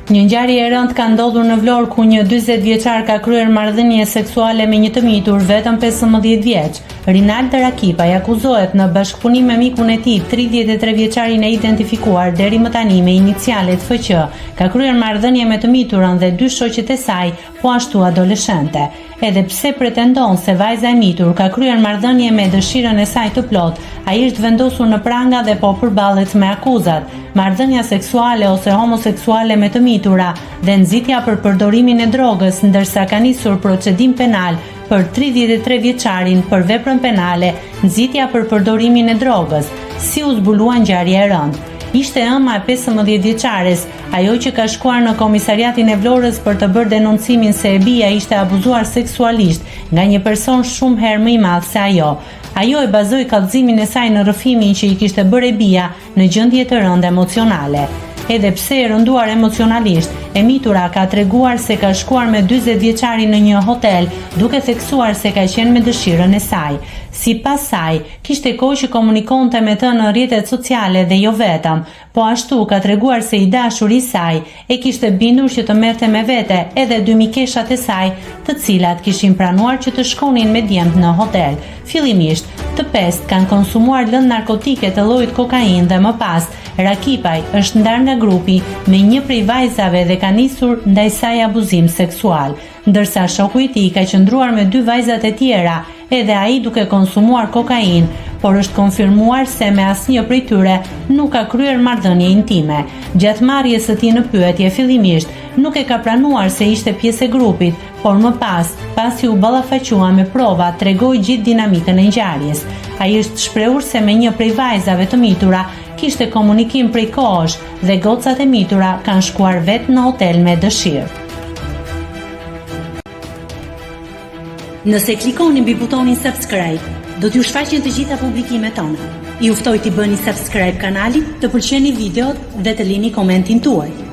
Një ngjarje e rëndë ka ndodhur në Vlorë ku një 40 vjeçar ka kryer marrëdhënie seksuale me një të mitur vetëm 15 vjeç. Rinaldo Rakipaj akuzohet në bashkëpunim me mikun e tij, 33 vjeçarin e identifikuar deri më tani me inicialet FQ, ka kryer marrëdhënie me të miturën dhe 2 shoqet e saj, po ashtu adoleshente. Edhe pse pretendon se vajza e mitur ka kryer marrëdhënie me dëshirën e saj të plot, ai është vendosur në pranga dhe po përballet me akuzat. Marrëdhënia seksuale ose homoseksuale me të mitura dhe nxitja për përdorimin e drogës, ndërsa ka nisur procedim penal për 33 vjeçarin për veprën penale, nxitja për përdorimin e drogës. Si u zbulua ngjarja e rëndë? Ishte ëma e 15 vjeçares, ajo që ka shkuar në komisariatin e Vlorës për të bërë denoncimin se e bia ishte abuzuar seksualisht nga një person shumë herë më i madh se ajo. Ajo e bazoi kallëzimin e saj në rrëfimin që i kishte bërë e bia në gjendje të rëndë emocionale. Edhe pse e rënduar emocionalisht, e mitura ka treguar se ka shkuar me 40 vjeçarin në një hotel, duke theksuar se ka qenë me dëshirën e saj. Sipas saj, kishte kohë që komunikonte me të në rrjetet sociale dhe jo vetëm, po ashtu ka treguar se i dashuri i saj e kishte bindur që të merrte me vete edhe 2 mikeshat e saj, të cilat kishin pranuar që të shkonin me djemt në hotel. Fillimisht, të pestë kanë konsumuar lëndë narkotike të llojit kokainë dhe më pas, Rakipaj është ndarë nga grupi me një prej vajzave dhe ka nisur ndaj saj abuzim seksual, ndërsa shoku i tij ka qëndruar me 2 vajzat e tjera, edhe ai duke konsumuar kokainë, por është konfirmuar se me asnjë prej tyre nuk ka kryer marrëdhënie intime. Gjatë marrjes së tij në pyetje fillimisht nuk e ka pranuar se ishte pjesë e grupit, por më pas, pasi u ballafaqua me prova, tregoi gjithë dinamikën e ngjarjes. Ai është shprehur se me një prej vajzave të mitura kishte komunikim prej kohësh dhe gocat e mitura kanë shkuar vetë në hotel me dëshirë. Nëse klikoni mbi butonin subscribe, do t'ju shfaqen të gjitha publikimet tona. Ju ftoj t'i bëni subscribe kanalit, të pëlqeni videot dhe të lini komentin tuaj.